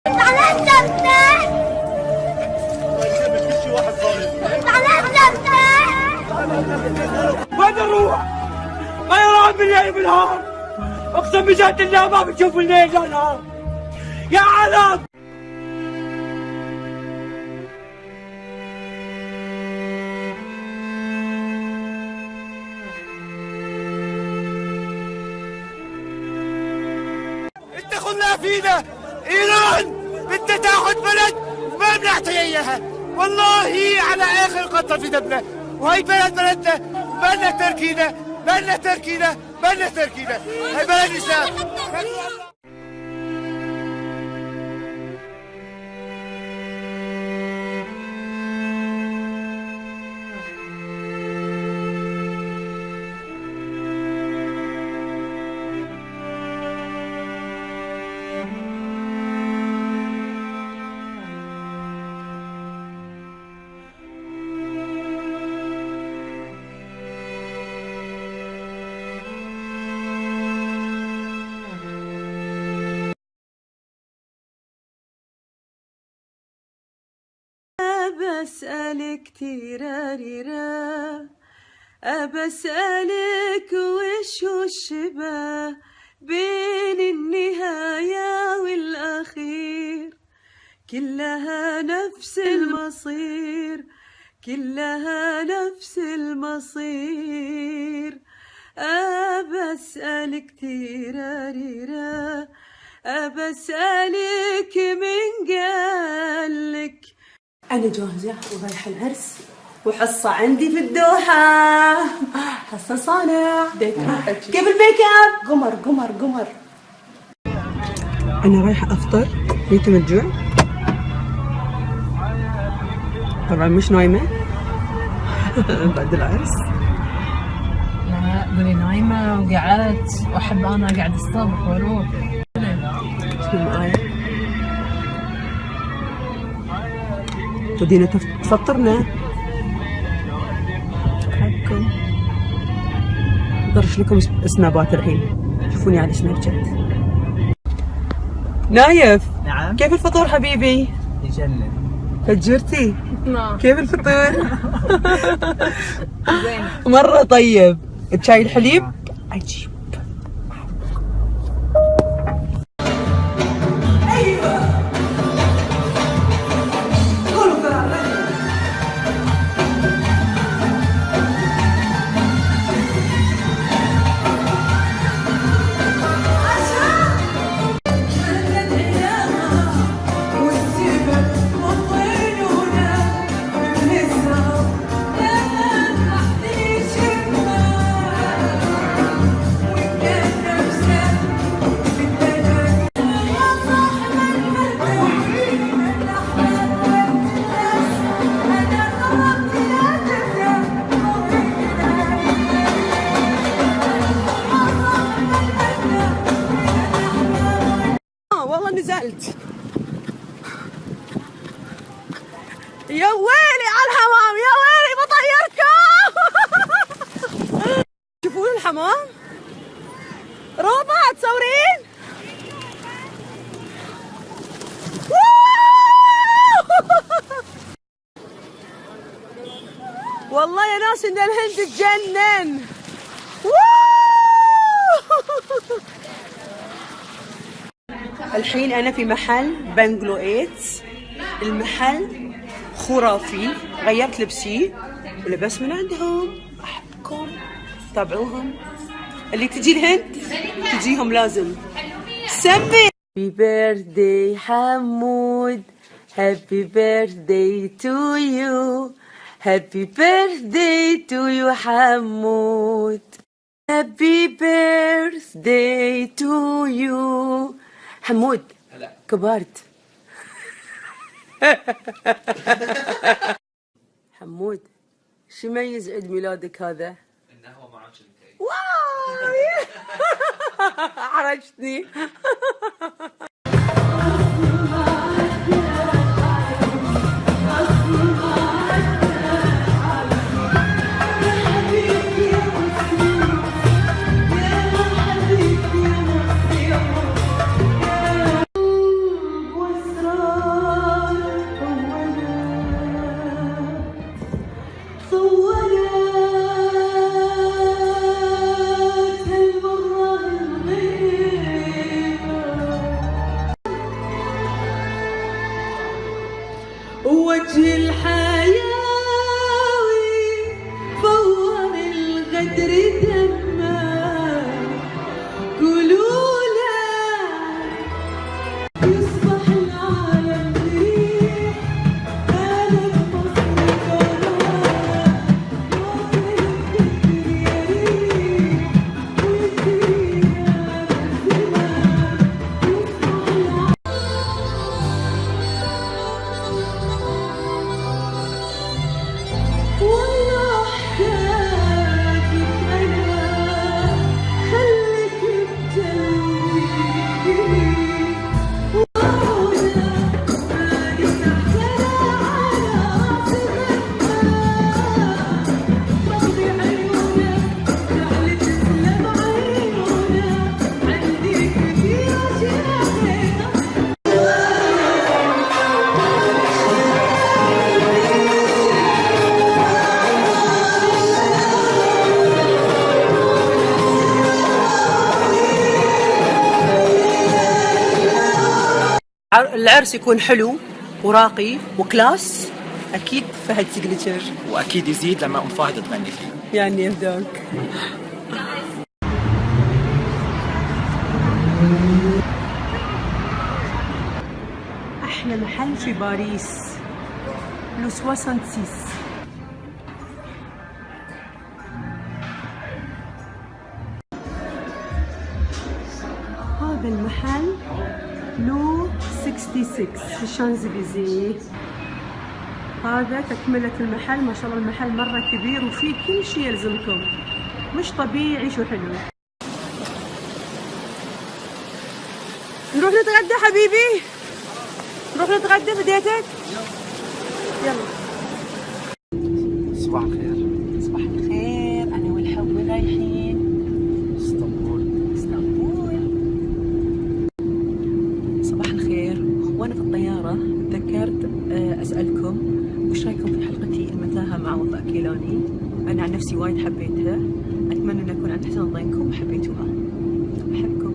على الجبنة. وين نروح؟ ما يروح بالليل بالنهار. اقسم بذات الله ما بتشوف الليل لا نهار. يا عالم. انت خلها فينا ايران بدها تاخذ بلد وما بنعطيها اياها. والله على اخر قطره في دمنا، وهي بلدنا بلنا تركينا بلنا تركينا بلنا تركينا. هي بلد اسلام. بسألك تيراريرا، أبسألك وش هو الشبه بين النهاية والأخير؟ كلها نفس المصير، كلها نفس المصير. أبسألك تيراريرا، أبسألك من قالك أنا جاهزة ورايحة العرس، وحصة عندي في الدوحة، حصة صانع كيف الميك اب؟ قمر قمر قمر. أنا رايحة أفطر، ميتة من الجوع. طبعا مش نايمة بعد العرس. لا قولي نايمة وقعدت، وأحب أنا قاعد الصبح وأروح. معايا ودينا تفطرنا. حقكم برش لكم سنابات الحين، شوفوني على سناب شات. نايف، نعم. كيف الفطور حبيبي؟ يجنن. فجرتي؟ نعم. كيف الفطور؟ زين. مرة طيب. بشاي الحليب عجيب. والله نزلت. يا ويلي على الحمام، يا ويلي بطيركم. شوفون الحمام، روضة تصورين. والله يا ناس ان الهند تجنن. الحين أنا في محل بنجلو 8. المحل خرافي، غيرت لبسي ولبس من عندهم. أحبكم تابعوهم، اللي تجي الهند تجيهم لازم. سمي Happy birthday حمود، Happy birthday to you، Happy birthday to you حمود، Happy birthday to you حمود. هلا كبرت. حمود شو يميز عيد ميلادك هذا؟ النهوة مع شنتين. واو حرجتني. ووجه الحياوي فور الغدر دمه قولوا له يصبح العالم ريح هذا الفصل كراه وفي الذكر يريح ويدينا الزمان يصبح العالم. والله احتاجك انا خليك بجنبي وانا ماني محتاجة على راسي ربي عيونك جعل تسلم عيونك عندي كثير اشياء العرس يكون حلو وراقي وكلاس. اكيد فهد سيجنتشر، واكيد يزيد لما ام فهد تغني فيه. يعني يهداك. احلى محل في باريس لو 66. هذا المحل لو 66 في الشانزليزيه. هذا تكملة المحل. ما شاء الله المحل مرة كبير وفيه كل شيء يلزمكم، مش طبيعي شو حلو. نروح نتغدى حبيبي، نروح نتغدى بديتك. يلا. صباح الخير. صباح الخير. أنا والحب رايحين اسطنبول. صباح الخير. وأنا في الطيارة تذكرت أسألكم وش رايكم في حلقتي المتاهة مع وفاء كيلاني. أنا عن نفسي وايد حبيتها، أتمنى أن أكون عند حسن ظنكم وحبيتوها. أحبكم.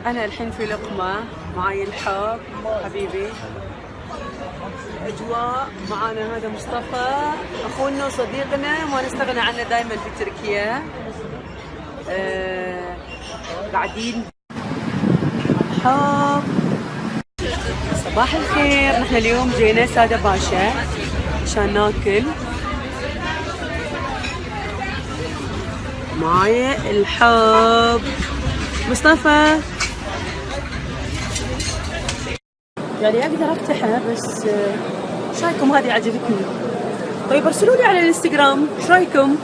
أنا الحين في لقمة معاي الحب حبيبي. أجواء معانا هذا مصطفى أخونا وصديقنا ما نستغنى عنه دائما في تركيا. قاعدين حب. صباح الخير. نحن اليوم جينا سادة باشا عشان ناكل. معايا الحب مصطفى. يعني اقدر افتحها بس ايش رايكم؟ هذه عجبتني. طيب ارسلوا لي على الانستغرام ايش رايكم؟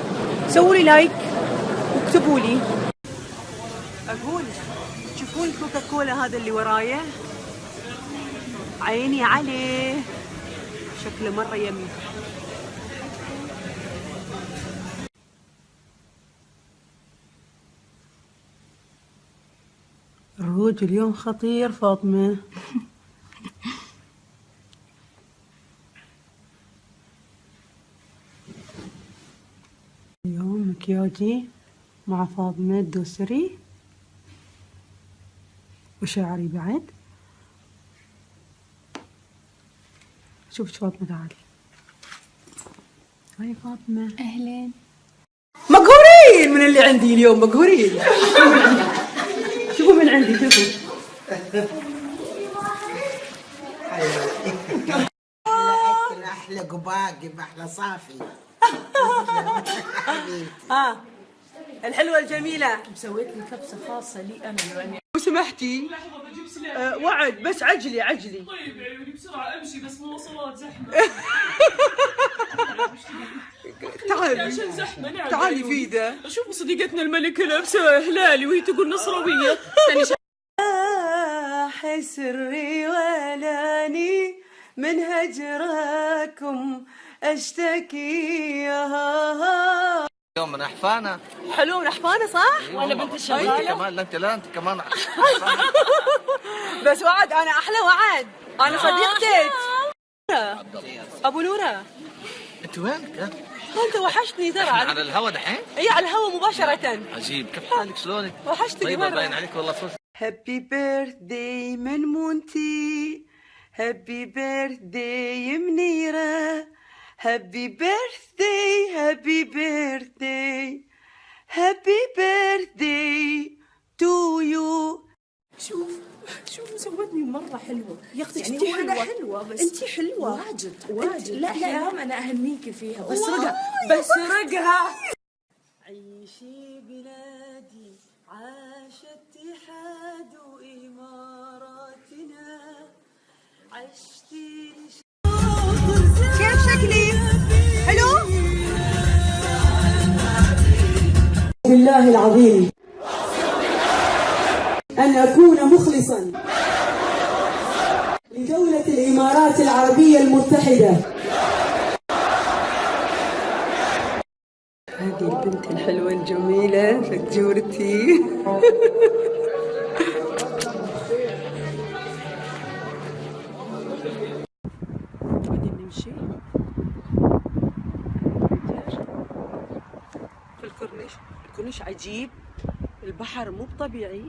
سووا لي لايك واكتبوا لي. اقول تشوفون الكوكا كولا هذا اللي ورايا؟ عيني عليه، شكله مرة يمي. الروج اليوم خطير فاطمة. اليوم مكياجي مع فاطمة الدوسري وشعري بعد. شوف فاطمة تعالي. هاي فاطمة. أهلين. مقهورين من اللي عندي اليوم، مقهورين. شوفوا من عندي، شوفوا. احلى قباقب، احلى صافي. ها الحلوة الجميلة مسويت لي كبسة خاصة لي أنا يعني. لو سمحتي. لحظة بجيب سلاح. وعد بس عجلي. طيب يا عيوني بسرعة أمشي بس مواصلات زحمة. تعالي عشان زحمة. نعم تعالي فيدا. شوفوا صديقتنا الملكة لابسة هلالي وهي تقول نصراوية. سري ولاني من هجركم اشتكي. يوم من احفانا. حلو من احفانا صح؟ ولا بنت انت الشغالة. كمان. لا انت كمان. بس وعد انا احلى وعد. انا صديقتك ابو نوره. انت وينك؟ انت وحشتني ترى. على الهوا دحين؟ اي على الهوا مباشره. عجيب. كيف حالك؟ شلونك؟ وحشتني طيب مره. باين عليك والله فل. هابي بيرث داي من مونتي. هابي بيرثداي منيرة، هابي بيرثداي، هابي بيرثداي، هابي بيرثداي تو يو. شوف سوتني مرة حلوة يا اختي. يعني انتي هو حلوة بس انتي حلوة واجد. لا ايام انا اهنيكي فيها. بسرقها. عيشي بلادي عاش اتحاد إماراتنا، عشتي كيف شكلي؟ حلو؟ بالله العظيم أن أكون مخلصا لدولة الإمارات العربية المتحدة. هذه البنت الحلوة الجميلة فجورتي. قاعدين نمشي في الكورنيش. الكورنيش عجيب، البحر مو طبيعي.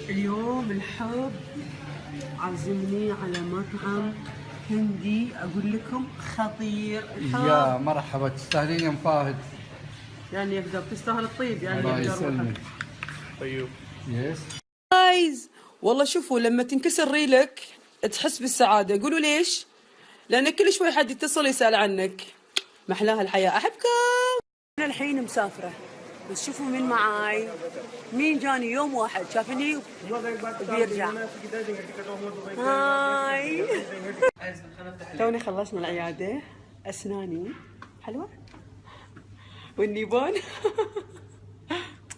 اليوم الحب عازمني على مطعم هندي، اقول لكم خطير. يا مرحبا، تستاهلين يا ام فهد. يعني يقدر تستاهل الطيب يعني. الله يقدر يسلمك. طيب يس جايز والله شوفوا لما تنكسر ريلك تحس بالسعادة. قولوا ليش؟ لأن كل شوي حد يتصل يسأل عنك. محلاها الحياة. أحبكم. أنا الحين مسافرة بس شوفوا مين معاي. مين جاني يوم واحد شافني وبيرجع. هاي. توني خلصنا العيادة. أسناني حلوة والنيبون